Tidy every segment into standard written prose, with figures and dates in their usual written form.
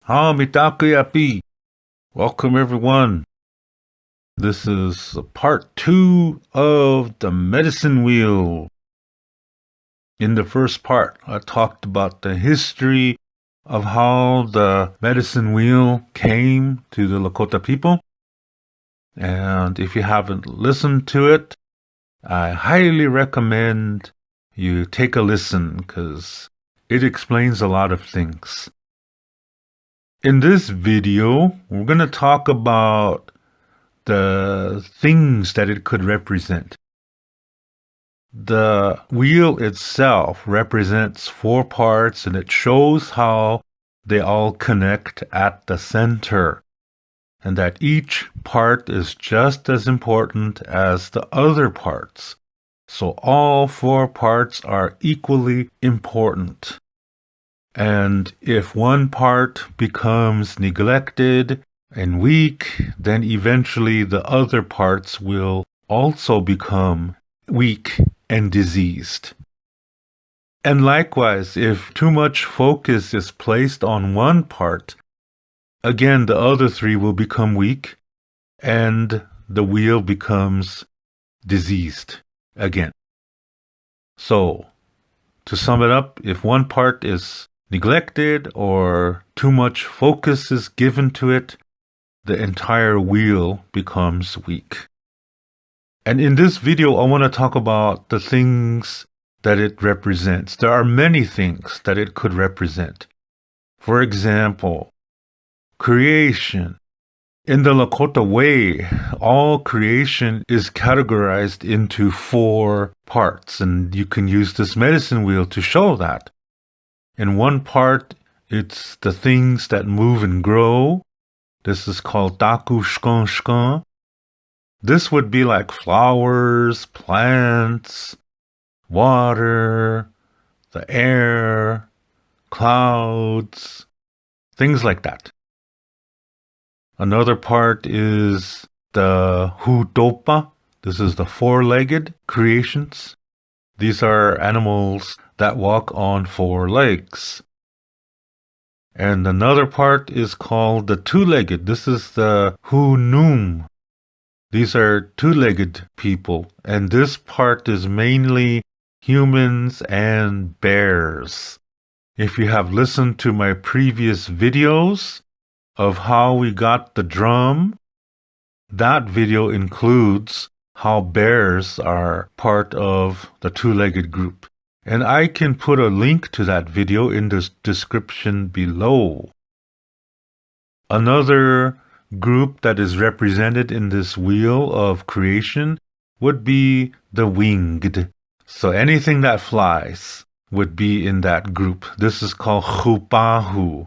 Mitakuyapi. Welcome everyone. This is part 2 of the medicine wheel. In the first part, I talked about the history of how the medicine wheel came to the Lakota people. And if you haven't listened to it, I highly recommend you take a listen because it explains a lot of things. In this video, we're going to talk about the things that it could represent. The wheel itself represents 4 parts and it shows how they all connect at the center, and that each part is just as important as the other parts. So all 4 parts are equally important. And if one part becomes neglected and weak, then eventually the other parts will also become weak and diseased. And likewise, if too much focus is placed on one part, again the other 3 will become weak and the wheel becomes diseased again. So, to sum it up, if one part is neglected or too much focus is given to it, the entire wheel becomes weak. And in this video, I want to talk about the things that it represents. There are many things that it could represent. For example, creation. In the Lakota way, all creation is categorized into 4 parts, and you can use this medicine wheel to show that. In one part, it's the things that move and grow. This is called taku shkan shkan. This would be like flowers, plants, water, the air, clouds, things like that. Another part is the hutopa. This is the 4-legged creations. These are animals that walk on 4 legs. And another part is called the 2-legged. This is the hunum. These are 2-legged people. And this part is mainly humans and bears. If you have listened to my previous videos of how we got the drum, that video includes how bears are part of the 2-legged group. And I can put a link to that video in the description below. Another group that is represented in this wheel of creation would be the winged. So anything that flies would be in that group. This is called chupahu.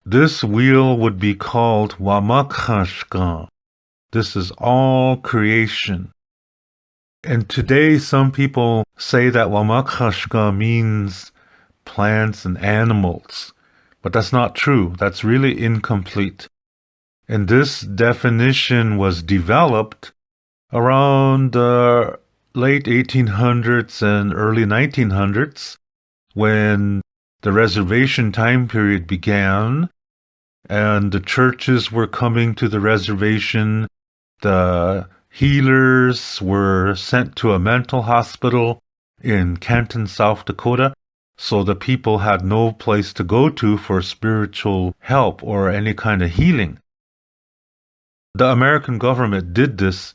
This wheel would be called wamakhashkan. This is all creation. And today some people say that wamakhashka means plants and animals. But that's not true. That's really incomplete. And this definition was developed around the late 1800s and early 1900s when the reservation time period began and the churches were coming to the reservation. The healers were sent to a mental hospital in Canton, South Dakota, so the people had no place to go to for spiritual help or any kind of healing. The American government did this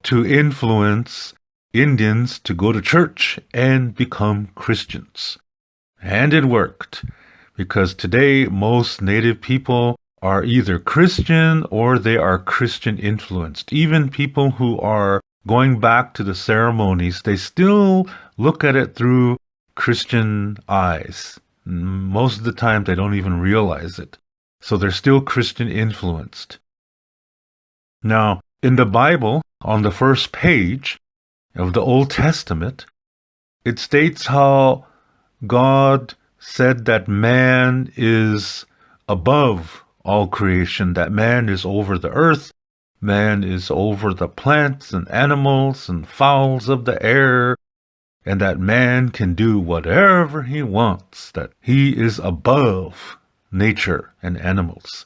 to influence Indians to go to church and become Christians. And it worked, because today most Native people are either Christian or they are Christian influenced. Even people who are going back to the ceremonies, they still look at it through Christian eyes. Most of the time they don't even realize it. So they're still Christian influenced. Now, in the Bible, on the first page of the Old Testament, it states how God said that man is above all creation, that man is over the earth, man is over the plants and animals and fowls of the air, and that man can do whatever he wants, that he is above nature and animals.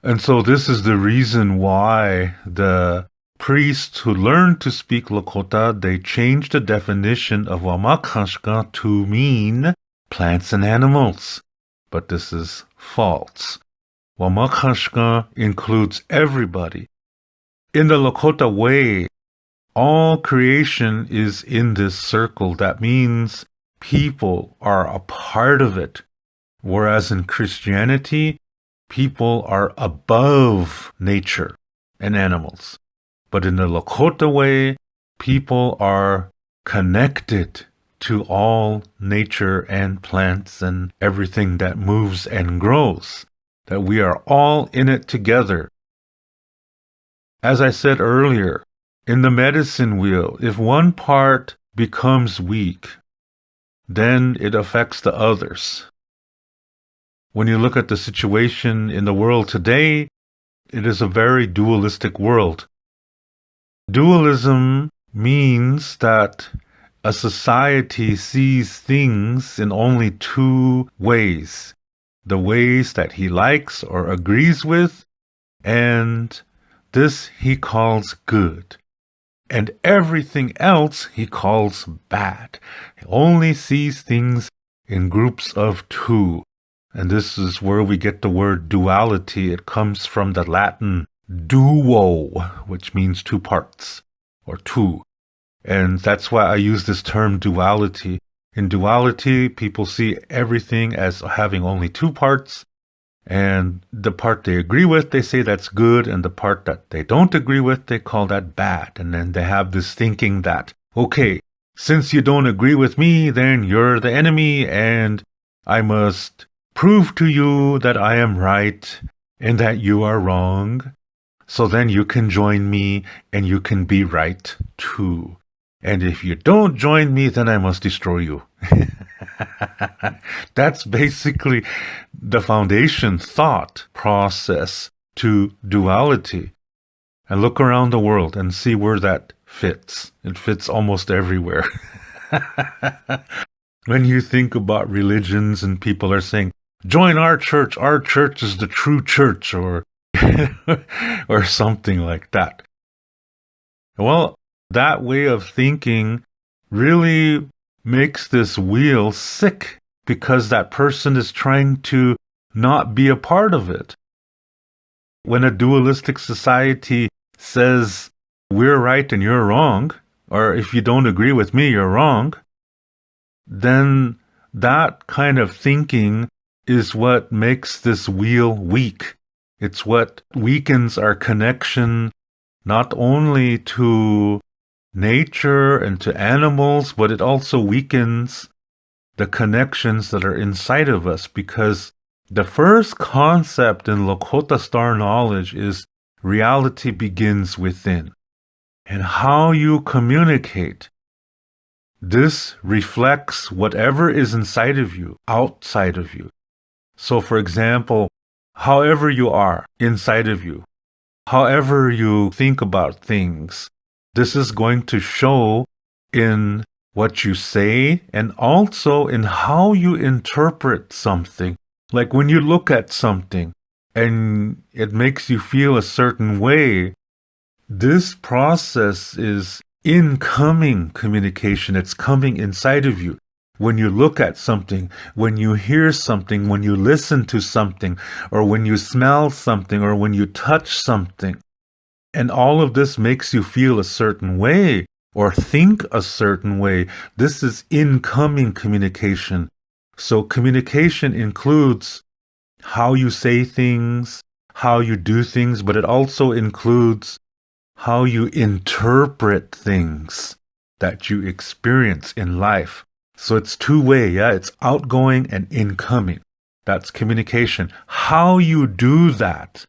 And so this is the reason why the priests who learned to speak Lakota, they changed the definition of Wamakashka to mean plants and animals. But this is false. Wamakashka includes everybody. In the Lakota way, all creation is in this circle. That means people are a part of it. Whereas in Christianity, people are above nature and animals. But in the Lakota way, people are connected to all nature and plants and everything that moves and grows. That we are all in it together. As I said earlier, in the medicine wheel, if one part becomes weak, then it affects the others. When you look at the situation in the world today, it is a very dualistic world. Dualism means that a society sees things in only two ways. The ways that he likes or agrees with, and this he calls good. And everything else he calls bad. He only sees things in groups of two. And this is where we get the word duality. It comes from the Latin duo, which means two parts, or two. And that's why I use this term duality. In duality, people see everything as having only two parts. And the part they agree with, they say that's good. And the part that they don't agree with, they call that bad. And then they have this thinking that, okay, since you don't agree with me, then you're the enemy. And I must prove to you that I am right and that you are wrong. So then you can join me and you can be right too. And if you don't join me, then I must destroy you. That's basically the foundation thought process to duality. And look around the world and see where that fits. It fits almost everywhere. When you think about religions and people are saying, join our church is the true church, or or something like that. Well, that way of thinking really makes this wheel sick because that person is trying to not be a part of it. When a dualistic society says, we're right and you're wrong, or if you don't agree with me, you're wrong, then that kind of thinking is what makes this wheel weak. It's what weakens our connection not only to nature and to animals, but it also weakens the connections that are inside of us, because the first concept in Lakota star knowledge is reality begins within. And how you communicate, this reflects whatever is inside of you, outside of you. So for example, however you are inside of you, however you think about things, this is going to show in what you say and also in how you interpret something. Like when you look at something and it makes you feel a certain way, this process is incoming communication. It's coming inside of you. When you look at something, when you hear something, when you listen to something, or when you smell something, or when you touch something, and all of this makes you feel a certain way or think a certain way, this is incoming communication. So communication includes how you say things, how you do things, but it also includes how you interpret things that you experience in life. So it's two-way, yeah? It's outgoing and incoming. That's communication. How you do that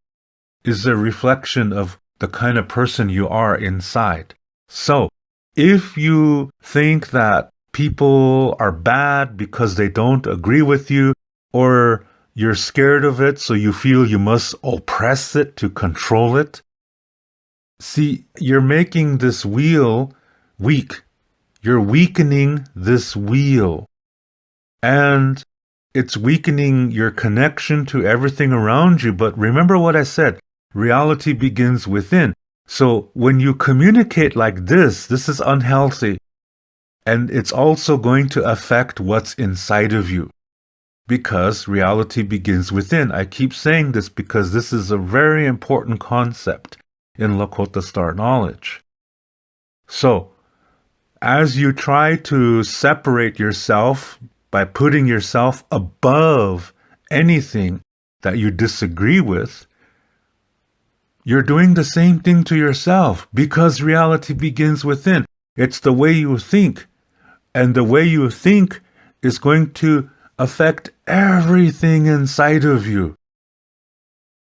is a reflection of the kind of person you are inside. So, if you think that people are bad because they don't agree with you, or you're scared of it, so you feel you must oppress it to control it, see, you're making this wheel weak. You're weakening this wheel. And it's weakening your connection to everything around you. But remember what I said, reality begins within. So when you communicate like this is unhealthy. And it's also going to affect what's inside of you. Because reality begins within. I keep saying this because this is a very important concept in Lakota Star knowledge. So, as you try to separate yourself by putting yourself above anything that you disagree with, you're doing the same thing to yourself because reality begins within. It's the way you think. And the way you think is going to affect everything inside of you.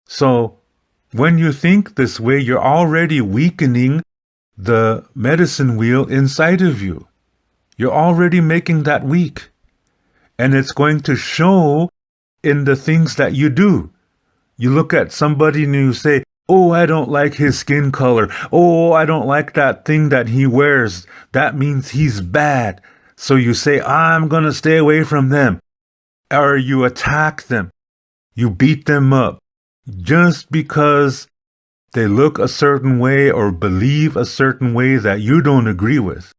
So, when you think this way, you're already weakening the medicine wheel inside of you. You're already making that weak. And it's going to show in the things that you do. You look at somebody and you say, oh, I don't like his skin color. Oh, I don't like that thing that he wears. That means he's bad. So you say, I'm going to stay away from them. Or you attack them. You beat them up. Just because they look a certain way or believe a certain way that you don't agree with.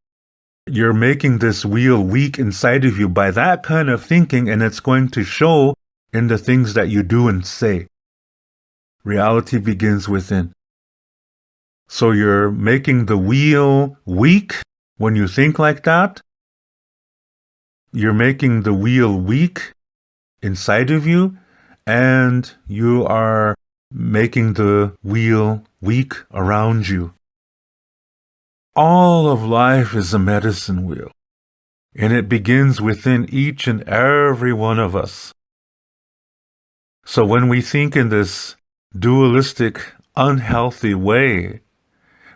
You're making this wheel weak inside of you by that kind of thinking, and it's going to show in the things that you do and say. Reality begins within. So you're making the wheel weak when you think like that. You're making the wheel weak inside of you, and you are making the wheel weak around you. All of life is a medicine wheel, and it begins within each and every one of us. So when we think in this dualistic, unhealthy way,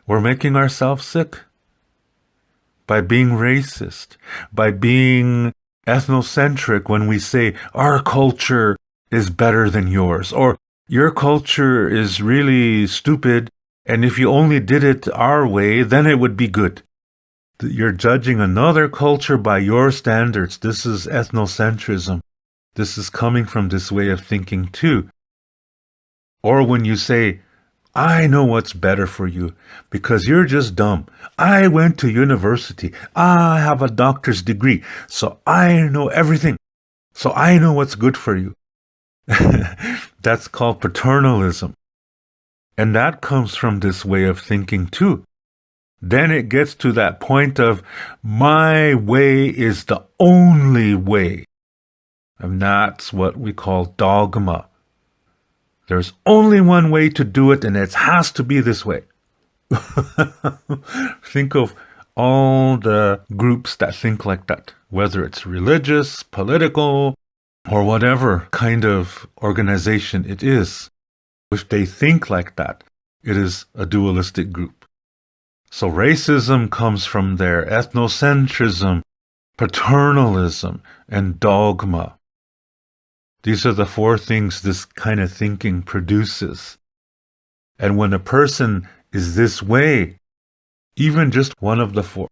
we're making ourselves sick. By being racist, by being ethnocentric when we say our culture is better than yours, or your culture is really stupid, and if you only did it our way, then it would be good. You're judging another culture by your standards. This is ethnocentrism. This is coming from this way of thinking too. Or when you say, I know what's better for you because you're just dumb. I went to university. I have a doctor's degree. So I know everything. So I know what's good for you. That's called paternalism. And that comes from this way of thinking too. Then it gets to that point of my way is the only way. And that's what we call dogma. There's only one way to do it, and it has to be this way. Think of all the groups that think like that, whether it's religious, political, or whatever kind of organization it is. If they think like that, it is a dualistic group. So racism comes from there, ethnocentrism, paternalism, and dogma. These are the four things this kind of thinking produces. And when a person is this way, even just one of the four,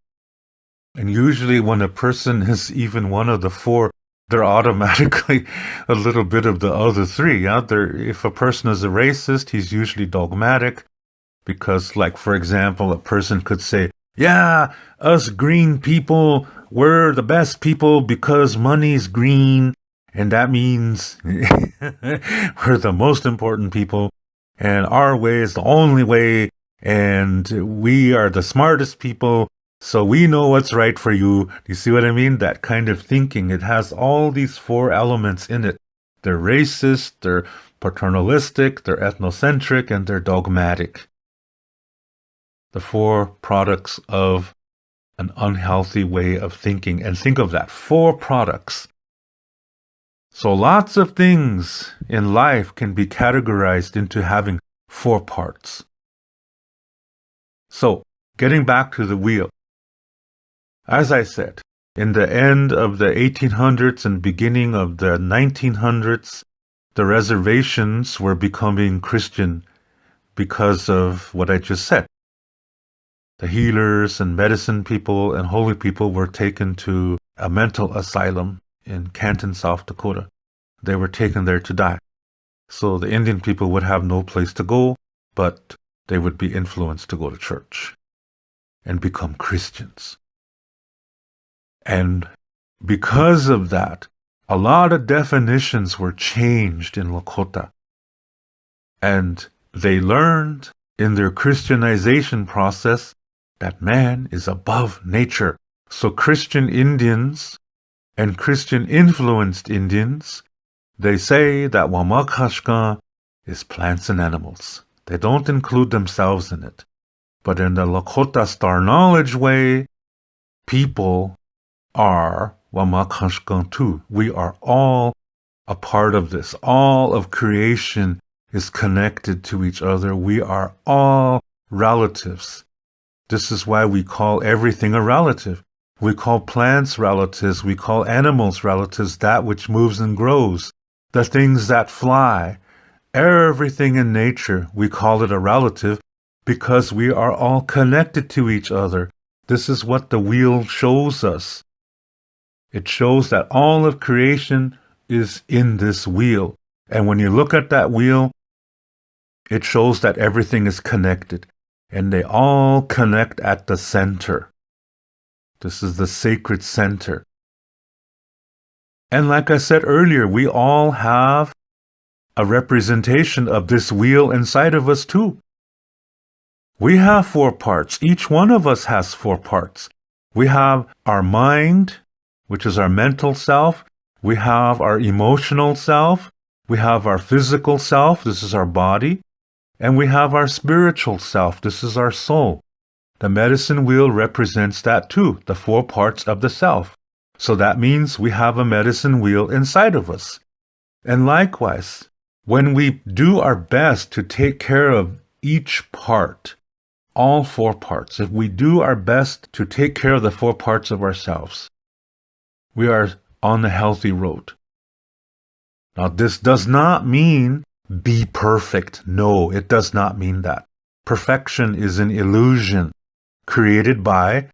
and usually when a person is even one of the four, they're automatically a little bit of the other three. Yeah? If a person is a racist, he's usually dogmatic because, like, for example, a person could say, yeah, us green people, we're the best people because money's green. And that means we're the most important people, and our way is the only way, and we are the smartest people, so we know what's right for you. Do you see what I mean? That kind of thinking. It has all these four elements in it. They're racist, they're paternalistic, they're ethnocentric, and they're dogmatic. The four products of an unhealthy way of thinking. And think of that, 4 products. So lots of things in life can be categorized into having 4 parts. So, getting back to the wheel. As I said, in the end of the 1800s and beginning of the 1900s, the reservations were becoming Christian because of what I just said. The healers and medicine people and holy people were taken to a mental asylum in Canton, South Dakota. They were taken there to die. So the Indian people would have no place to go, but they would be influenced to go to church and become Christians. And because of that, a lot of definitions were changed in Lakota. And they learned in their Christianization process that man is above nature. So Christian Indians and Christian-influenced Indians, they say that Wamakashka is plants and animals. They don't include themselves in it. But in the Lakota Star Knowledge way, people are Wamakashka too. We are all a part of this. All of creation is connected to each other. We are all relatives. This is why we call everything a relative. We call plants relatives. We call animals relatives, that which moves and grows. The things that fly. Everything in nature, we call it a relative because we are all connected to each other. This is what the wheel shows us. It shows that all of creation is in this wheel. And when you look at that wheel, it shows that everything is connected. And they all connect at the center. This is the sacred center. And like I said earlier, we all have a representation of this wheel inside of us too. We have 4 parts. Each one of us has 4 parts. We have our mind, which is our mental self. We have our emotional self. We have our physical self. This is our body. And we have our spiritual self. This is our soul. The medicine wheel represents that too, the 4 parts of the self. So that means we have a medicine wheel inside of us. And likewise, when we do our best to take care of each part, all 4 parts, if we do our best to take care of the 4 parts of ourselves, we are on the healthy road. Now, this does not mean be perfect. No, it does not mean that. Perfection is an illusion created by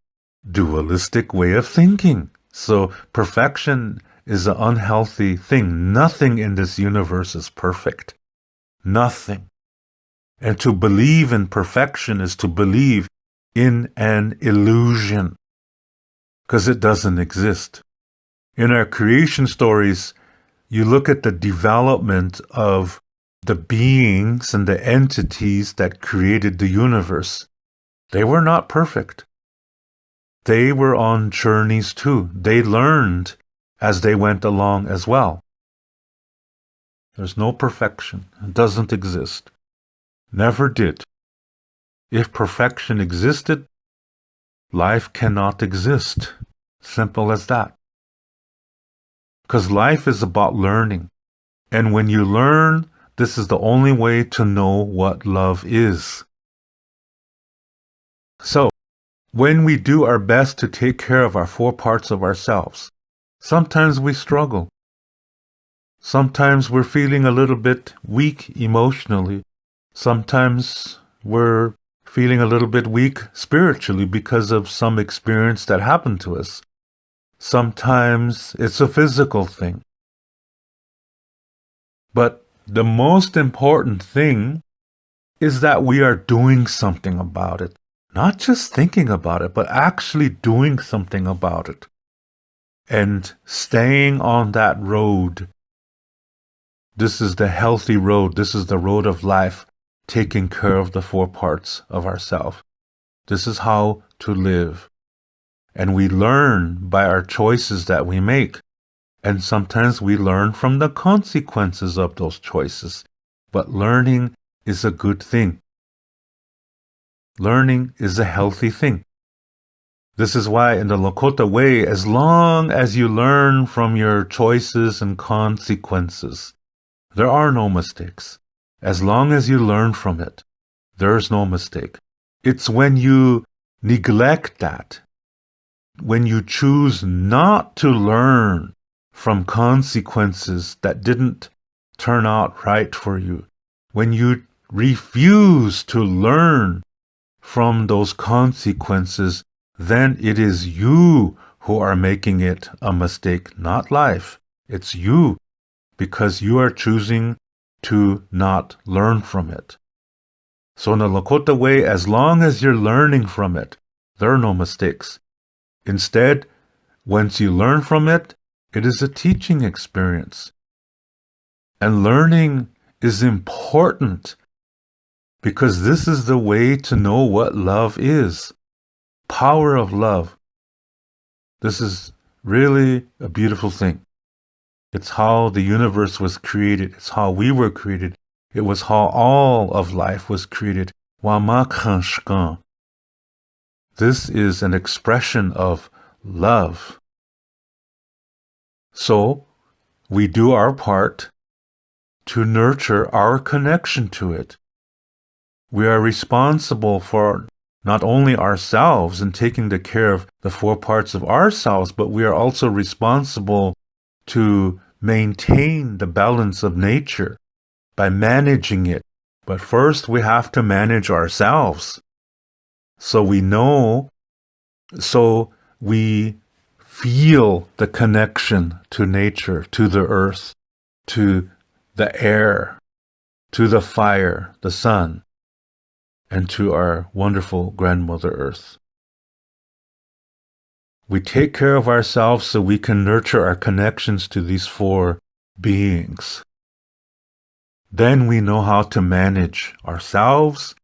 dualistic way of thinking. So perfection is an unhealthy thing. Nothing in this universe is perfect. Nothing. And to believe in perfection is to believe in an illusion, because it doesn't exist. In our creation stories, you look at the development of the beings and the entities that created the universe. They were not perfect. They were on journeys too. They learned as they went along as well. There's no perfection. It doesn't exist. Never did. If perfection existed, life cannot exist. Simple as that. Because life is about learning. And when you learn, this is the only way to know what love is. So, when we do our best to take care of our 4 parts of ourselves, sometimes we struggle. Sometimes we're feeling a little bit weak emotionally. Sometimes we're feeling a little bit weak spiritually because of some experience that happened to us. Sometimes it's a physical thing. But the most important thing is that we are doing something about it. Not just thinking about it, but actually doing something about it. And staying on that road. This is the healthy road. This is the road of life, taking care of the 4 parts of ourselves. This is how to live. And we learn by our choices that we make. And sometimes we learn from the consequences of those choices. But learning is a good thing. Learning is a healthy thing. This is why in the Lakota way, as long as you learn from your choices and consequences, there are no mistakes. As long as you learn from it, there's no mistake. It's when you neglect that, when you choose not to learn from consequences that didn't turn out right for you, when you refuse to learn from those consequences, then it is you who are making it a mistake, not life. It's you, because you are choosing to not learn from it. So in the Lakota way, as long as you're learning from it, there are no mistakes. Instead, once you learn from it, it is a teaching experience. And learning is important because this is the way to know what love is. Power of love. This is really a beautiful thing. It's how the universe was created. It's how we were created. It was how all of life was created. This is an expression of love. So, we do our part to nurture our connection to it. We are responsible for not only ourselves and taking the care of the 4 parts of ourselves, but we are also responsible to maintain the balance of nature by managing it. But first we have to manage ourselves. So we know, so we feel the connection to nature, to the earth, to the air, to the fire, the sun, and to our wonderful grandmother earth. We take care of ourselves so we can nurture our connections to these 4 beings. Then we know how to manage ourselves,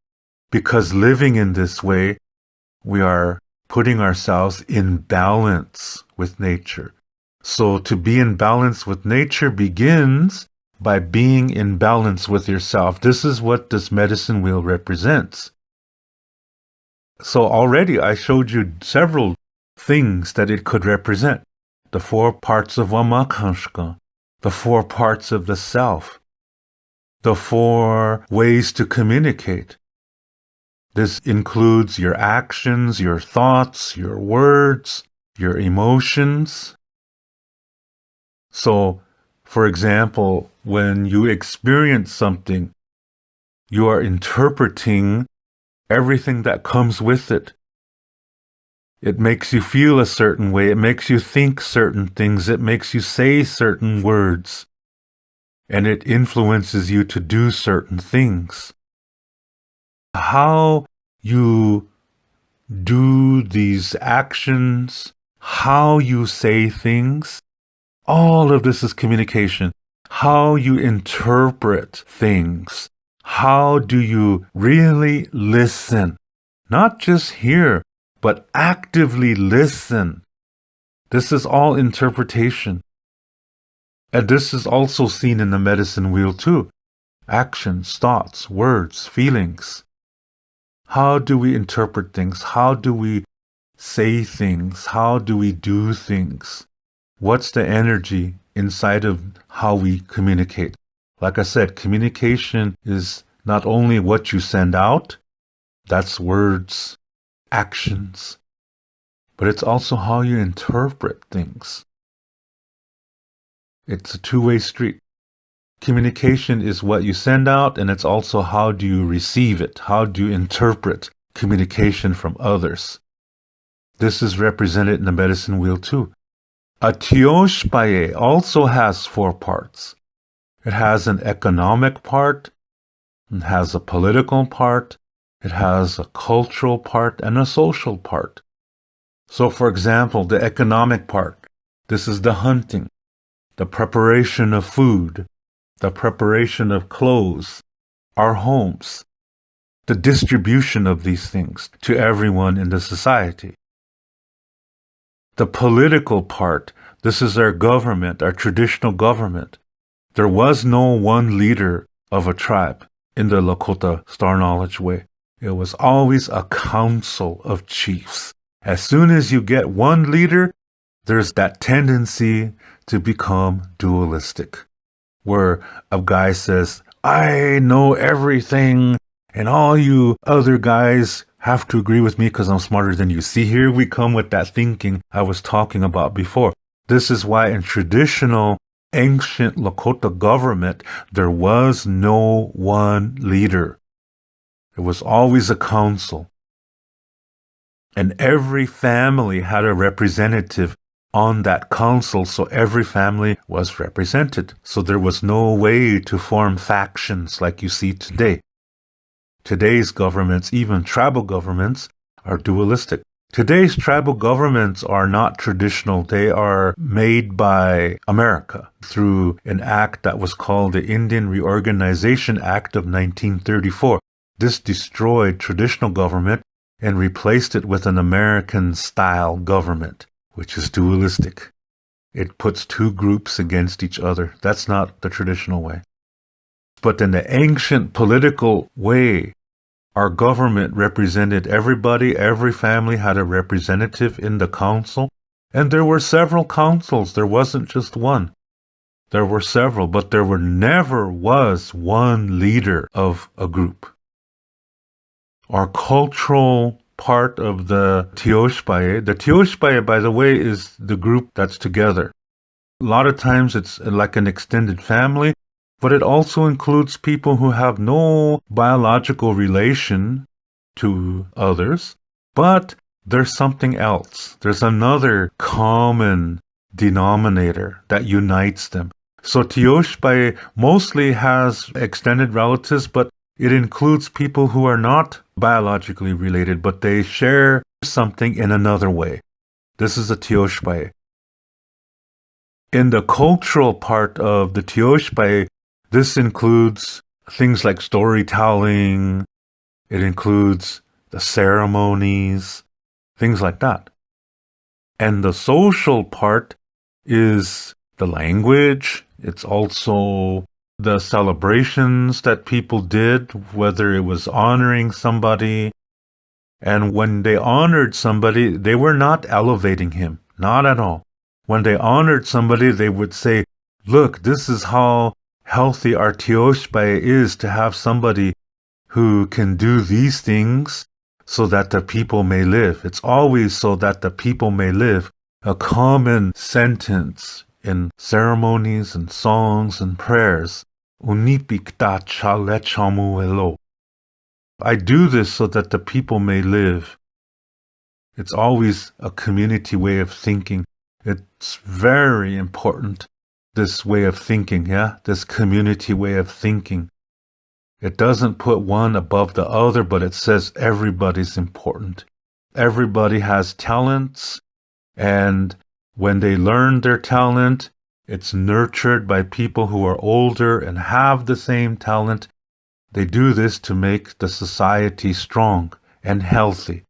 because living in this way, we are putting ourselves in balance with nature. So to be in balance with nature begins by being in balance with yourself. This is what this medicine wheel represents. So already I showed you several things that it could represent. The 4 parts of Wamakanshka, the 4 parts of the self, the 4 ways to communicate. This includes your actions, your thoughts, your words, your emotions. So, for example, when you experience something, you are interpreting everything that comes with it. It makes you feel a certain way. It makes you think certain things. It makes you say certain words. And it influences you to do certain things. How you do these actions, how you say things, all of this is communication. How you interpret things. How do you really listen? Not just hear, but actively listen. This is all interpretation. And this is also seen in the medicine wheel too. Actions, thoughts, words, feelings. How do we interpret things? How do we say things? How do we do things? What's the energy inside of how we communicate? Like I said, communication is not only what you send out, that's words, actions, but it's also how you interpret things. It's a two-way street. Communication is what you send out, and it's also how do you receive it? How do you interpret communication from others? This is represented in the medicine wheel too. A tioshpaye also has 4 parts. It has an economic part, it has a political part, it has a cultural part, and a social part. So for example, the economic part, this is the hunting, the preparation of food, the preparation of clothes, our homes, the distribution of these things to everyone in the society. The political part, this is our government, our traditional government. There was no one leader of a tribe in the Lakota Star Knowledge way. It was always a council of chiefs. As soon as you get one leader, there's that tendency to become dualistic, where a guy says, I know everything, and all you other guys have to agree with me because I'm smarter than you. See, here we come with that thinking I was talking about before. This is why in traditional ancient Lakota government, there was no one leader. It was always a council. And every family had a representative on that council, so every family was represented. So there was no way to form factions like you see today. Today's governments, even tribal governments, are dualistic. Today's tribal governments are not traditional. They are made by America through an act that was called the Indian Reorganization Act of 1934. This destroyed traditional government and replaced it with an American-style government, which is dualistic. It puts two groups against each other. That's not the traditional way. But in the ancient political way, our government represented everybody. Every family had a representative in the council. And there were several councils. There wasn't just one. There were several, but there never was one leader of a group. Our cultural part of the Tioshpaye, by the way, is the group that's together. A lot of times it's like an extended family, but it also includes people who have no biological relation to others, but there's something else. There's another common denominator that unites them. So Tioshpaye mostly has extended relatives, but it includes people who are not biologically related, but they share something in another way. This is a Tioshpaye. In the cultural part of the Tioshpaye, this includes things like storytelling. It includes the ceremonies, things like that. And the social part is the language. It's also the celebrations that people did, whether it was honoring somebody. And when they honored somebody, they were not elevating him, not at all. When they honored somebody, they would say, look, this is how healthy our Tioshpaye is, to have somebody who can do these things so that the people may live. It's always so that the people may live. A common sentence in ceremonies and songs and prayers. I do this so that the people may live. It's always a community way of thinking. It's very important, this way of thinking, this community way of thinking. It doesn't put one above the other, but it says everybody's important. Everybody has talents, and when they learn their talent, it's nurtured by people who are older and have the same talent. They do this to make the society strong and healthy,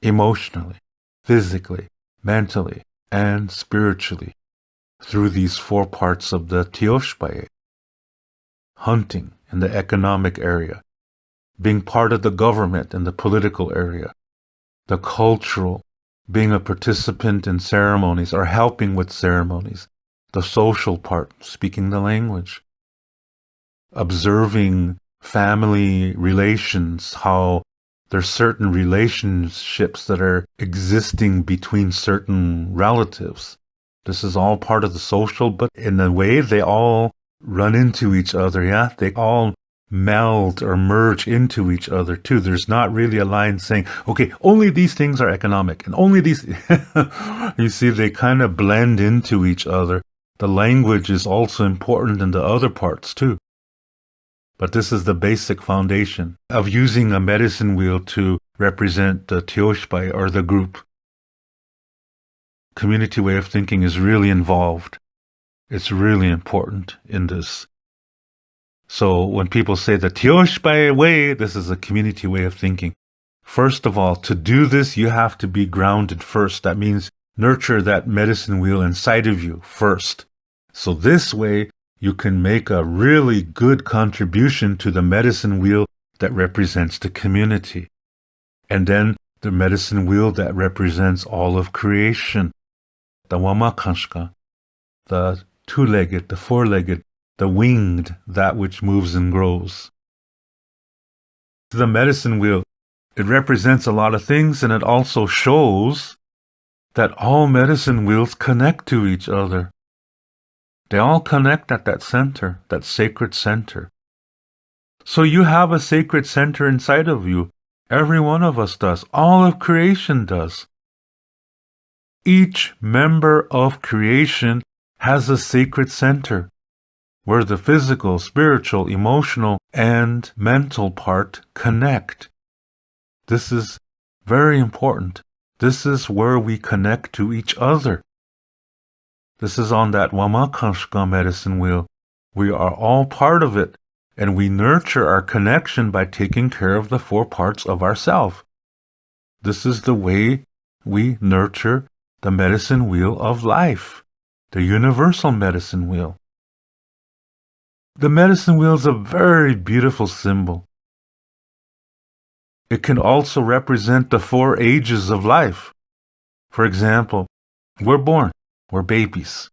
emotionally, physically, mentally, and spiritually, through these four parts of the Tioshpaye. Hunting in the economic area, being part of the government in the political area, the cultural, being a participant in ceremonies or helping with ceremonies, the social part, speaking the language, observing family relations, how there's certain relationships that are existing between certain relatives. This is all part of the social, but in a way they all run into each other, They all meld or merge into each other too. There's not really a line saying, okay, only these things are economic and only these. You see, they kind of blend into each other. The language is also important in the other parts too. But this is the basic foundation of using a medicine wheel to represent the Tioshpaye or the group. Community way of thinking is really involved. It's really important in this. So when people say the Tioshpaye way, this is a community way of thinking. First of all, to do this, you have to be grounded first. That means nurture that medicine wheel inside of you first. So this way, you can make a really good contribution to the medicine wheel that represents the community. And then the medicine wheel that represents all of creation. The Wamakanshka, the two-legged, the four-legged, the winged, that which moves and grows. The medicine wheel, it represents a lot of things, and it also shows that all medicine wheels connect to each other. They all connect at that center, that sacred center. So you have a sacred center inside of you. Every one of us does. All of creation does. Each member of creation has a sacred center where the physical, spiritual, emotional, and mental part connect. This is very important. This is where we connect to each other. This is on that Wamakashka medicine wheel. We are all part of it, and we nurture our connection by taking care of the 4 parts of ourself. This is the way we nurture the medicine wheel of life, the universal medicine wheel. The medicine wheel is a very beautiful symbol. It can also represent the 4 ages of life. For example, we're born, we're babies.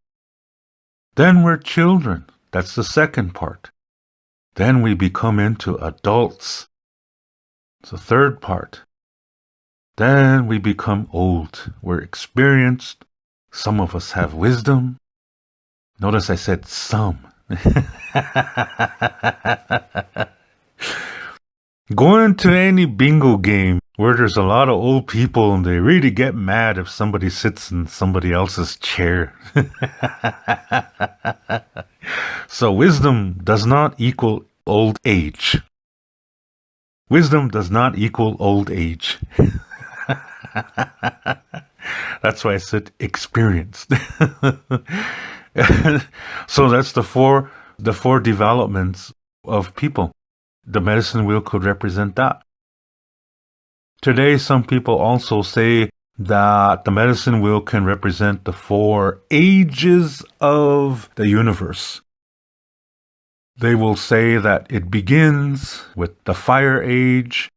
Then we're children. That's the second part. Then we become into adults. It's the third part. Then we become old. We're experienced. Some of us have wisdom. Notice I said some. Going to any bingo game where there's a lot of old people and they really get mad if somebody sits in somebody else's chair. So wisdom does not equal old age. Wisdom does not equal old age. That's why I said experienced. So that's the four developments of people. The medicine wheel could represent that. Today, some people also say that the medicine wheel can represent the 4 ages of the universe. They will say that it begins with the fire age,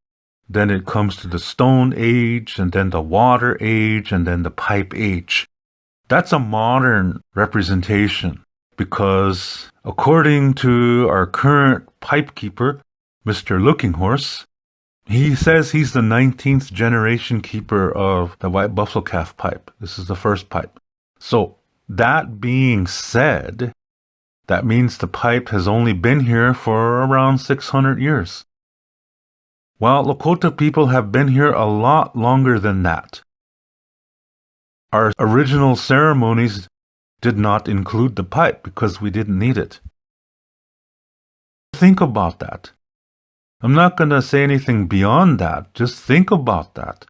then it comes to the stone age, and then the water age, and then the pipe age. That's a modern representation because according to our current pipe keeper, Mr. Looking Horse, he says he's the 19th generation keeper of the white buffalo calf pipe. This is the first pipe. So that being said, that means the pipe has only been here for around 600 years. Well, Lakota people have been here a lot longer than that. Our original ceremonies did not include the pipe because we didn't need it. Think about that. I'm not going to say anything beyond that. Just think about that.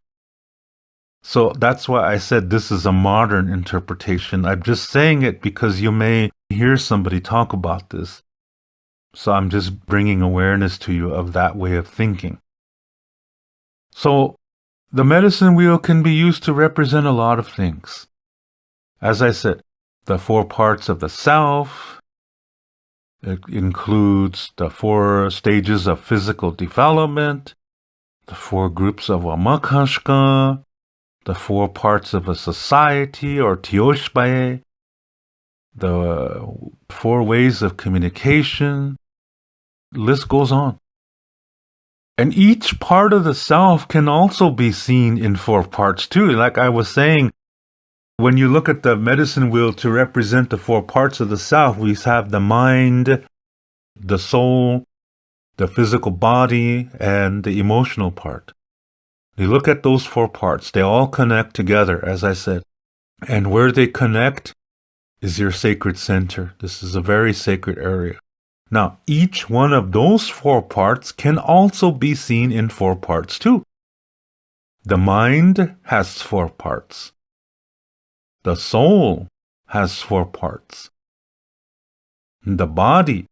So that's why I said this is a modern interpretation. I'm just saying it because you may hear somebody talk about this. So I'm just bringing awareness to you of that way of thinking. So the medicine wheel can be used to represent a lot of things. As I said, the 4 parts of the self. It includes the 4 stages of physical development, the 4 groups of Wamakashka, the 4 parts of a society or Tioshbae, the 4 ways of communication. The list goes on. And each part of the self can also be seen in 4 parts too. Like I was saying, when you look at the medicine wheel to represent the 4 parts of the self, we have the mind, the soul, the physical body, and the emotional part. You look at those 4 parts, they all connect together, as I said. And where they connect is your sacred center. This is a very sacred area. Now, each one of those 4 parts can also be seen in 4 parts too. The mind has 4 parts. The soul has 4 parts. The body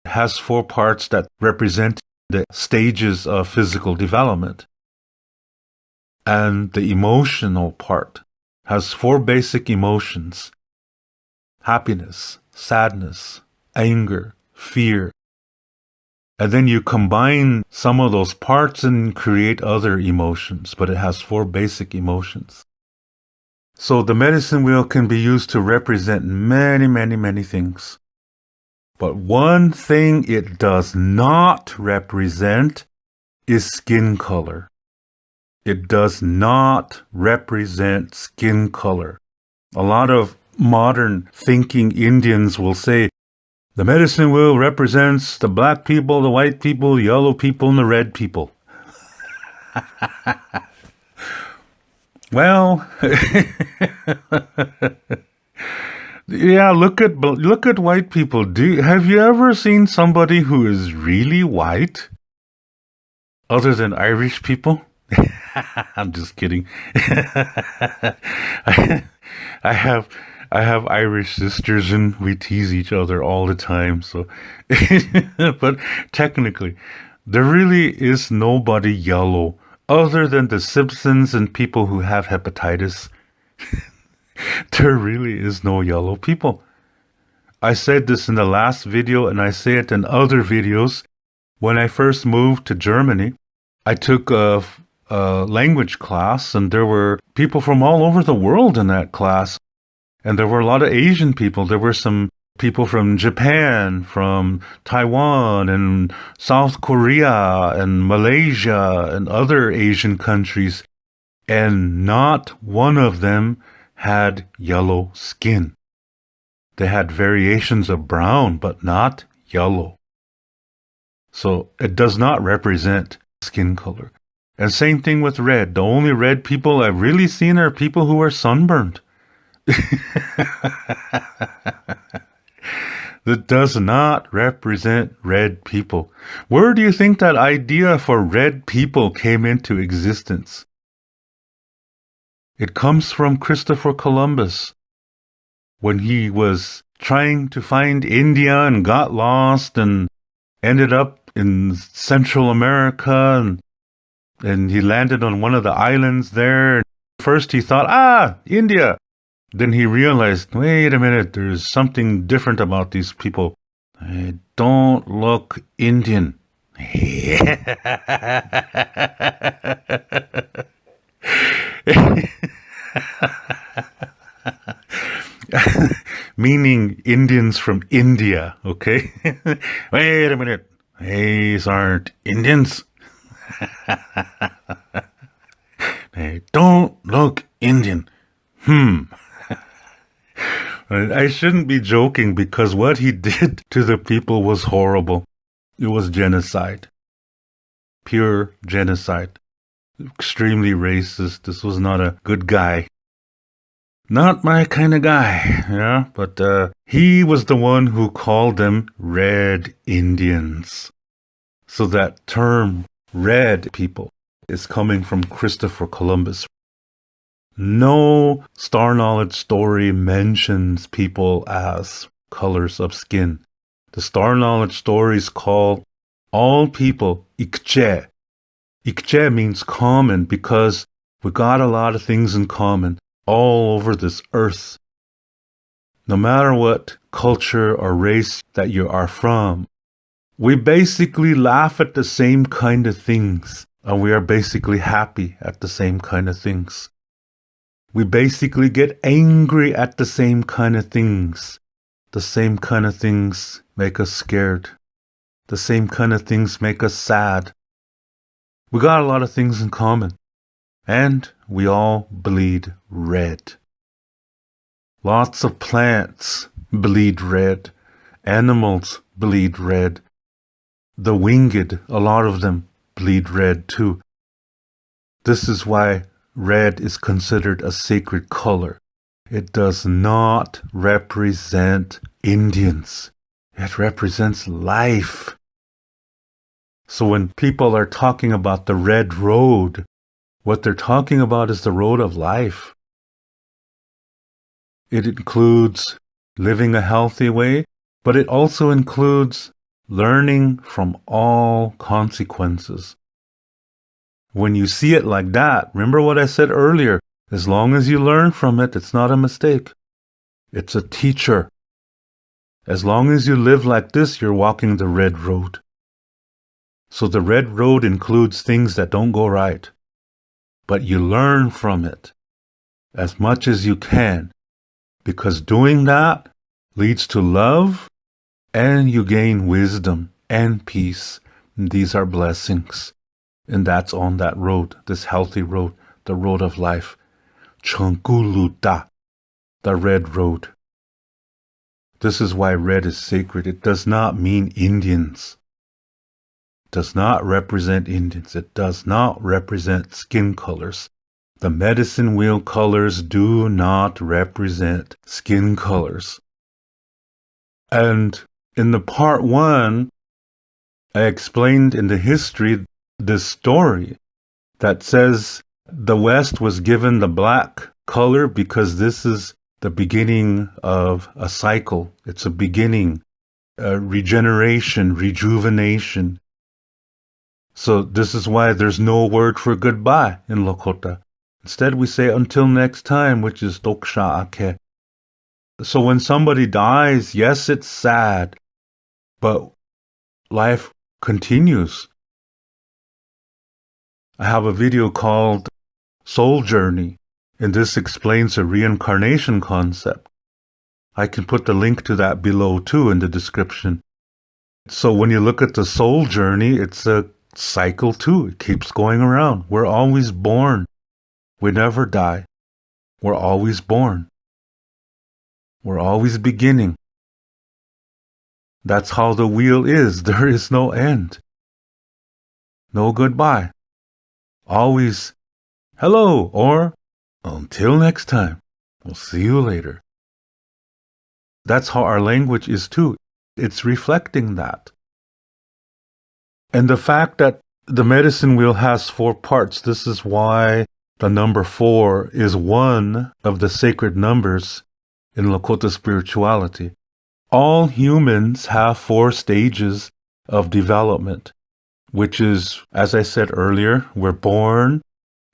has 4 parts that represent the stages of physical development. And the emotional part has 4 basic emotions: happiness, sadness, anger, fear. And then you combine some of those parts and create other emotions, but it has 4 basic emotions. So the medicine wheel can be used to represent many, many, many things. But one thing it does not represent is skin color. It does not represent skin color. A lot of modern thinking Indians will say, the medicine wheel represents the black people, the white people, the yellow people, and the red people. Well, yeah, look at white people. Have you ever seen somebody who is really white other than Irish people? I'm just kidding. I, I have I have Irish sisters and we tease each other all the time. So, but technically, there really is nobody yellow other than the Simpsons and people who have hepatitis. There really is no yellow people. I said this in the last video and I say it in other videos. When I first moved to Germany, I took a language class and there were people from all over the world in that class. And there were a lot of Asian people. There were some people from Japan, from Taiwan, and South Korea, and Malaysia, and other Asian countries. And not one of them had yellow skin. They had variations of brown, but not yellow. So it does not represent skin color. And same thing with red. The only red people I've really seen are people who are sunburned. That does not represent red people. Where do you think that idea for red people came into existence? It comes from Christopher Columbus. When he was trying to find India and got lost and ended up in Central America and he landed on one of the islands there. First he thought, India. Then he realized, wait a minute, there's something different about these people. They don't look Indian. Meaning Indians from India, okay? Wait a minute, these aren't Indians. They don't look Indian. I shouldn't be joking because what he did to the people was horrible. It was genocide. Pure genocide. Extremely racist. This was not a good guy. Not my kind of guy, yeah? But he was the one who called them Red Indians. So that term, red people, is coming from Christopher Columbus. No Star Knowledge story mentions people as colors of skin. The Star Knowledge stories call all people Ikche. Ikche means common because we got a lot of things in common all over this earth. No matter what culture or race that you are from, we basically laugh at the same kind of things and we are basically happy at the same kind of things. We basically get angry at the same kind of things. The same kind of things make us scared. The same kind of things make us sad. We got a lot of things in common. And we all bleed red. Lots of plants bleed red. Animals bleed red. The winged, a lot of them bleed red too. This is why red is considered a sacred color. It does not represent Indians. It represents life. So when people are talking about the red road, what they're talking about is the road of life. It includes living a healthy way, but it also includes learning from all consequences. When you see it like that, remember what I said earlier, as long as you learn from it, it's not a mistake. It's a teacher. As long as you live like this, you're walking the red road. So the red road includes things that don't go right. But you learn from it as much as you can, because doing that leads to love and you gain wisdom and peace. And these are blessings. And that's on that road, this healthy road, the road of life. Changuluta, the red road. This is why red is sacred. It does not mean Indians. does not represent Indians. It does not represent skin colors. The medicine wheel colors do not represent skin colors. And in the part 1, I explained in the history this story that says the West was given the black color because this is the beginning of a cycle. It's a beginning, regeneration, rejuvenation. So this is why there's no word for goodbye in Lakota. Instead, we say until next time, which is Toksha Ake. So when somebody dies, yes, it's sad, but life continues. I have a video called Soul Journey, and this explains a reincarnation concept. I can put the link to that below too in the description. So when you look at the soul journey, it's a cycle too. It keeps going around. We're always born. We never die. We're always born. We're always beginning. That's how the wheel is. There is no end. No goodbye. Always hello or until next time. We'll see you later. That's how our language is too. It's reflecting that. And the fact that the medicine wheel has 4 parts, this is why the number 4 is one of the sacred numbers in Lakota spirituality. All humans have 4 stages of development, which is, as I said earlier, we're born,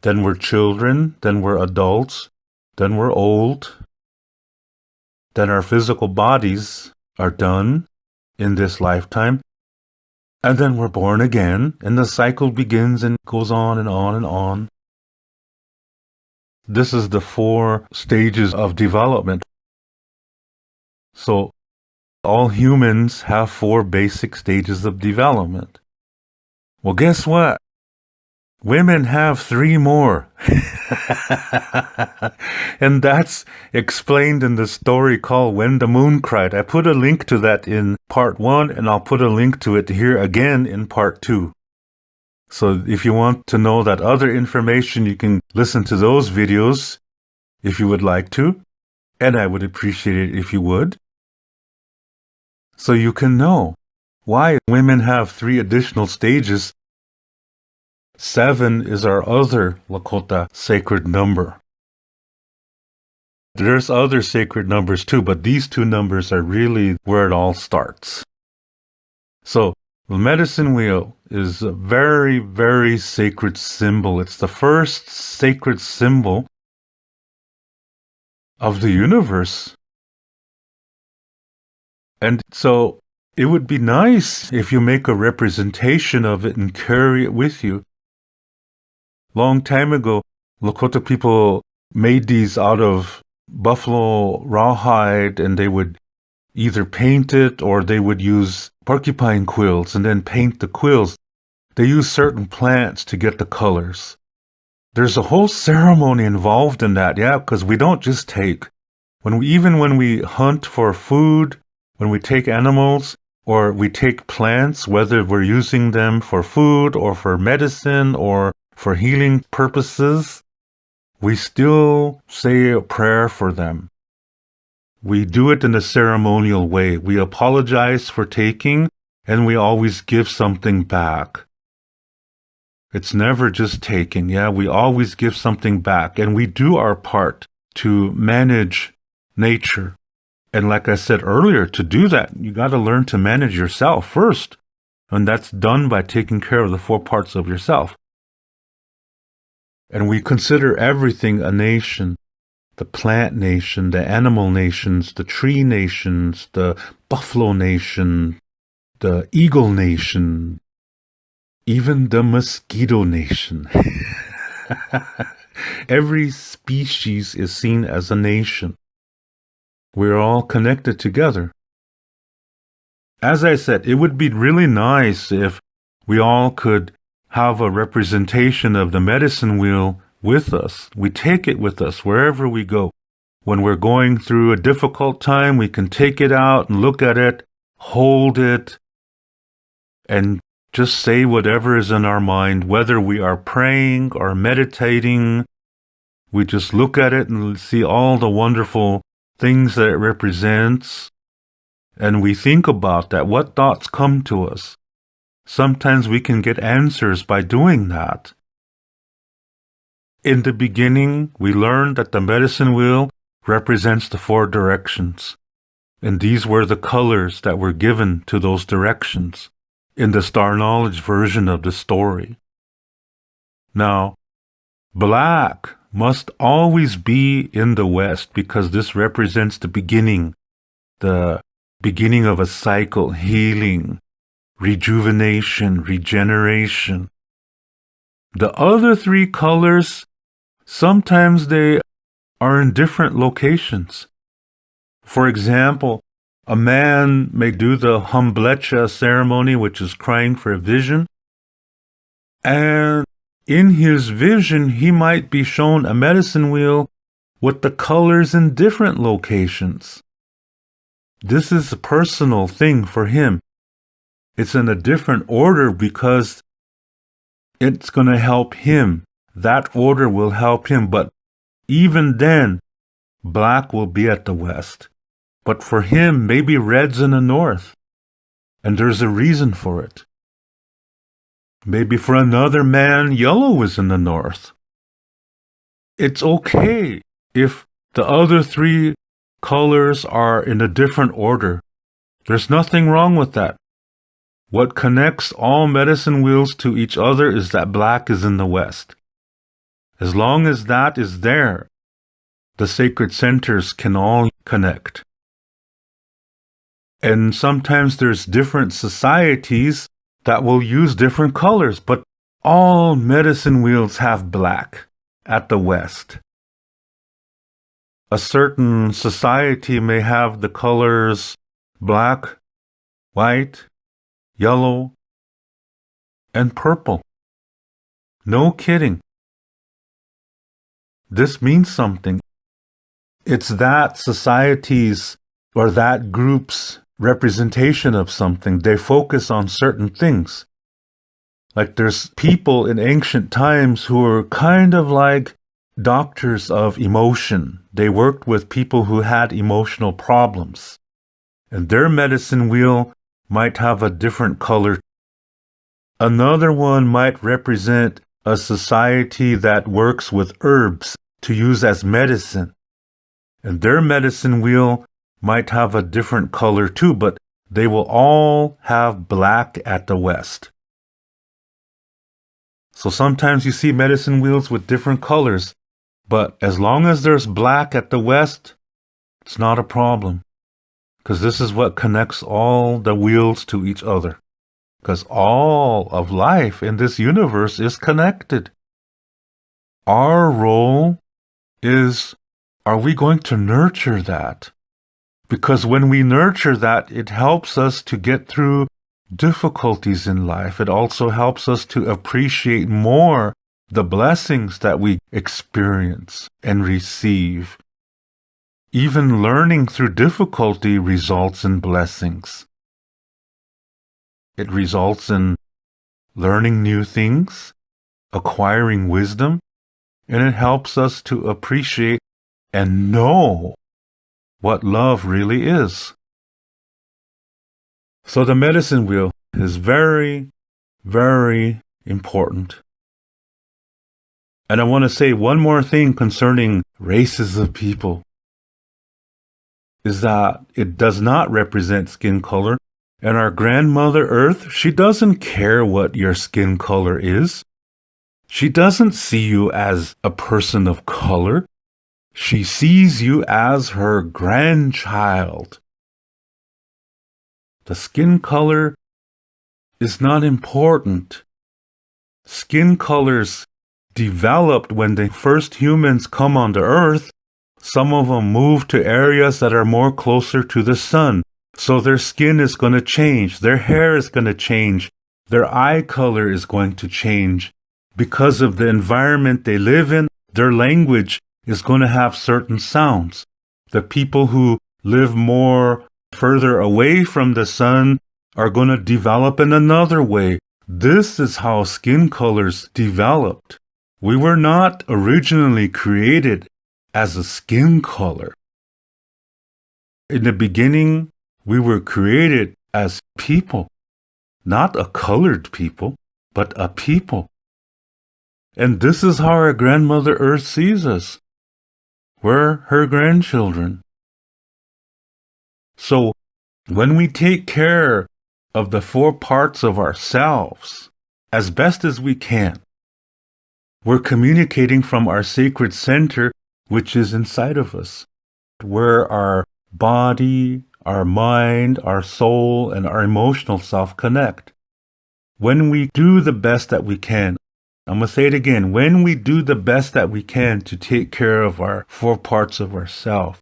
then we're children, then we're adults, then we're old, then our physical bodies are done in this lifetime, and then we're born again, and the cycle begins and goes on and on and on. This is the 4 stages of development. So all humans have 4 basic stages of development. Well, guess what? Women have 3 more. And that's explained in the story called When the Moon Cried. I put a link to that in part 1, and I'll put a link to it here again in part 2. So if you want to know that other information, you can listen to those videos if you would like to. And I would appreciate it if you would. So you can know why women have 3 additional stages. 7 is our other Lakota sacred number. There's other sacred numbers too, but these 2 numbers are really where it all starts. So the medicine wheel is a very, very sacred symbol. It's the first sacred symbol of the universe. And so it would be nice if you make a representation of it and carry it with you. Long time ago, Lakota people made these out of buffalo rawhide, and they would either paint it or they would use porcupine quills and then paint the quills. They use certain plants to get the colors. There's a whole ceremony involved in that, yeah, because we don't just take. Even when we hunt for food, when we take animals, or we take plants, whether we're using them for food or for medicine or for healing purposes, we still say a prayer for them. We do it in a ceremonial way. We apologize for taking, and we always give something back. It's never just taking, yeah, we always give something back, and we do our part to manage nature. And like I said earlier, to do that, you got to learn to manage yourself first. And that's done by taking care of the 4 parts of yourself. And we consider everything a nation. The plant nation, the animal nations, the tree nations, the buffalo nation, the eagle nation, even the mosquito nation. Every species is seen as a nation. We're all connected together. As I said, it would be really nice if we all could have a representation of the medicine wheel with us. We take it with us wherever we go. When we're going through a difficult time, we can take it out and look at it, hold it, and just say whatever is in our mind, whether we are praying or meditating. We just look at it and see all the wonderful things that it represents. And we think about that, what thoughts come to us. Sometimes we can get answers by doing that. In the beginning, we learned that the medicine wheel represents the 4 directions. And these were the colors that were given to those directions in the Star Knowledge version of the story. Now, black must always be in the West because this represents the beginning of a cycle, healing, rejuvenation, regeneration. The other 3 colors, sometimes they are in different locations. For example, a man may do the humblecha ceremony, which is crying for a vision, and in his vision, he might be shown a medicine wheel with the colors in different locations. This is a personal thing for him. It's in a different order because it's going to help him. That order will help him, but even then, black will be at the West. But for him, maybe red's in the North. And there's a reason for it. Maybe for another man, yellow is in the North. It's okay if the other 3 colors are in a different order. There's nothing wrong with that. What connects all medicine wheels to each other is that black is in the West. As long as that is there, the sacred centers can all connect. And sometimes there's different societies that will use different colors, but all medicine wheels have black at the West. A certain society may have the colors black, white, yellow, and purple. No kidding. This means something. It's that society's or that group's representation of something. They focus on certain things. Like there's people in ancient times who were kind of like doctors of emotion. They worked with people who had emotional problems. And their medicine wheel might have a different color. Another one might represent a society that works with herbs to use as medicine. And their medicine wheel might have a different color too, but they will all have black at the West. So sometimes you see medicine wheels with different colors, but as long as there's black at the West, it's not a problem. Because this is what connects all the wheels to each other. Because all of life in this universe is connected. Our role is, are we going to nurture that? Because when we nurture that, it helps us to get through difficulties in life. It also helps us to appreciate more the blessings that we experience and receive. Even learning through difficulty results in blessings. It results in learning new things, acquiring wisdom, and it helps us to appreciate and know what love really is. So the medicine wheel is very, very important. And I want to say one more thing concerning races of people, is that it does not represent skin color. And our grandmother Earth, she doesn't care what your skin color is. She doesn't see you as a person of color. She sees you as her grandchild. The skin color is not important. Skin colors developed when the first humans come onto Earth. Some of them move to areas that are more closer to the sun. So their skin is going to change. Their hair is going to change. Their eye color is going to change. Because of the environment they live in, their language is going to have certain sounds. The people who live more further away from the sun are going to develop in another way. This is how skin colors developed. We were not originally created as a skin color. In the beginning, we were created as people, not a colored people, but a people. And this is how our grandmother Earth sees us. We're her grandchildren. So when we take care of the 4 parts of ourselves as best as we can, we're communicating from our sacred center, which is inside of us, where our body, our mind, our soul, and our emotional self connect. When we do the best that we can, I'm going to say it again, when we do the best that we can to take care of our 4 parts of ourself,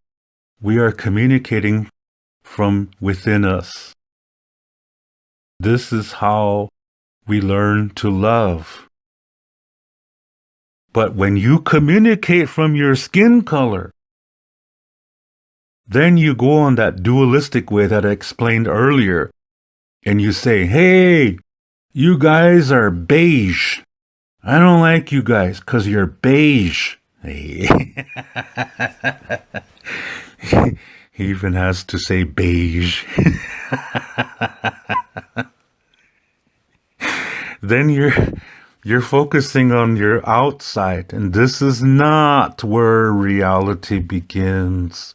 we are communicating from within us. This is how we learn to love. But when you communicate from your skin color, then you go on that dualistic way that I explained earlier, and you say, hey, you guys are beige. I don't like you guys because you're beige. Hey. He even has to say beige. Then you're focusing on your outside, and this is not where reality begins.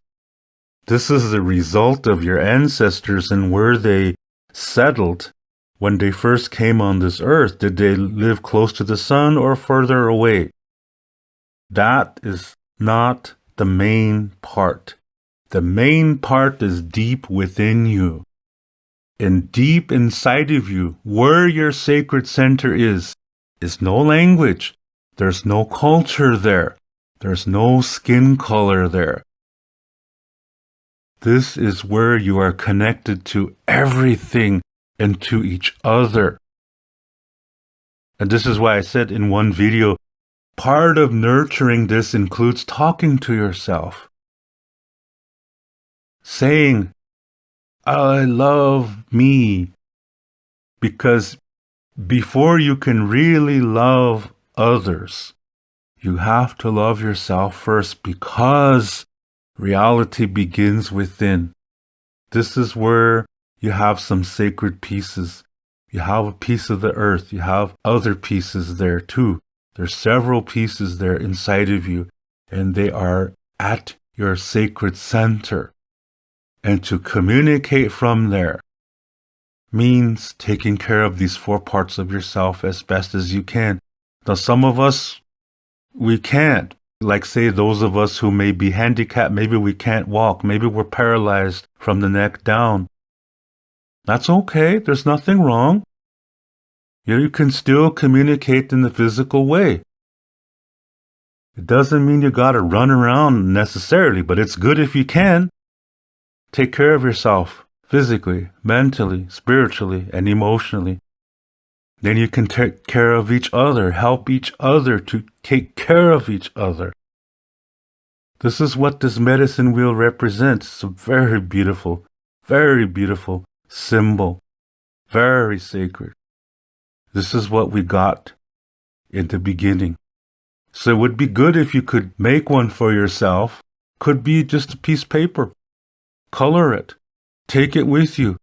This is the result of your ancestors and where they settled when they first came on this earth. Did they live close to the sun or further away? That is not the main part. The main part is deep within you. And deep inside of you, where your sacred center is no language. There's no culture there. There's no skin color there. This is where you are connected to everything and to each other. And this is why I said in one video, part of nurturing this includes talking to yourself. Saying, I love me. Because before you can really love others, you have to love yourself first, because reality begins within. This is where you have some sacred pieces. You have a piece of the earth. You have other pieces there too. There's several pieces there inside of you, and they are at your sacred center. And to communicate from there means taking care of these 4 parts of yourself as best as you can. Now, some of us, we can't. Like, say, those of us who may be handicapped, maybe we can't walk, maybe we're paralyzed from the neck down. That's okay. There's nothing wrong. You can still communicate in the physical way. It doesn't mean you got to run around necessarily, but it's good if you can. Take care of yourself physically, mentally, spiritually, and emotionally. Then you can take care of each other, help each other to take care of each other. This is what this medicine wheel represents. It's a very beautiful symbol. Very sacred. This is what we got in the beginning. So it would be good if you could make one for yourself. Could be just a piece of paper. Color it. Take it with you.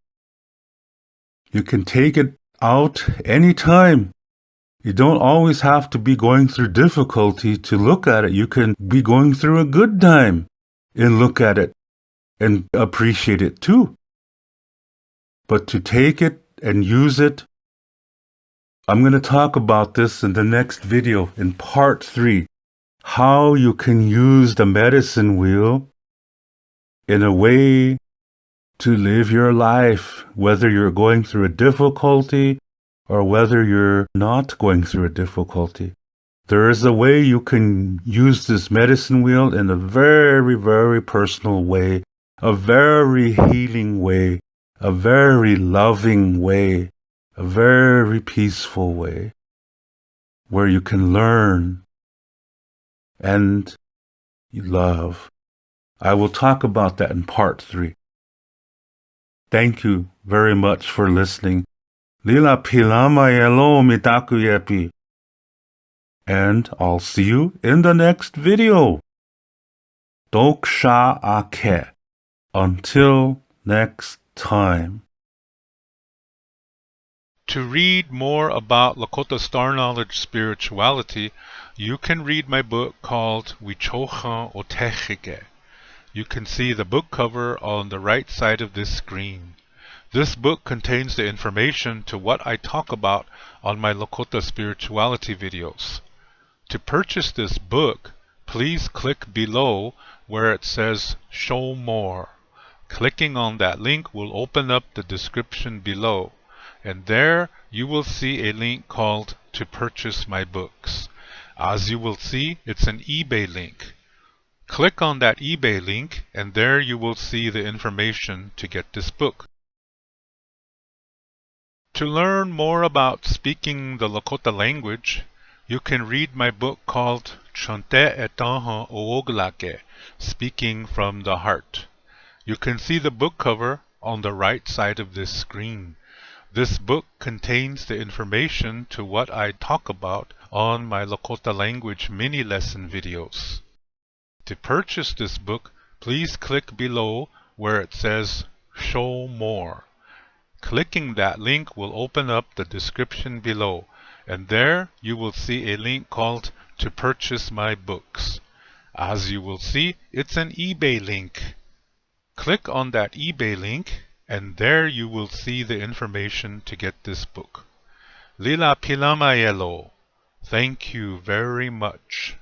You can take it out anytime. You don't always have to be going through difficulty to look at it. You can be going through a good time and look at it and appreciate it too. But to take it and use it, I'm going to talk about this in the next video in part 3. How you can use the medicine wheel in a way to live your life, whether you're going through a difficulty or whether you're not going through a difficulty. There is a way you can use this medicine wheel in a very, very personal way, a very healing way, a very loving way, a very peaceful way, where you can learn and love. I will talk about that in part 3. Thank you very much for listening. Lila pilama yelo mitaku yepi. And I'll see you in the next video. Doksha ake. Until next time. To read more about Lakota Star Knowledge spirituality, you can read my book called Wichocha Otechike. You can see the book cover on the right side of this screen. This book contains the information to what I talk about on my Lakota spirituality videos. To purchase this book, please click below where it says Show More. Clicking on that link will open up the description below, and there you will see a link called To Purchase My Books. As you will see, it's an eBay link. Click on that eBay link, and there you will see the information to get this book. To learn more about speaking the Lakota language, you can read my book called Chante Etanha Ooglake, Speaking from the Heart. You can see the book cover on the right side of this screen. This book contains the information to what I talk about on my Lakota language mini lesson videos. To purchase this book, please click below where it says Show More. Clicking that link will open up the description below, and there you will see a link called To Purchase My Books. As you will see, it's an eBay link. Click on that eBay link, and there you will see the information to get this book. Lila Pilamayelo. Thank you very much.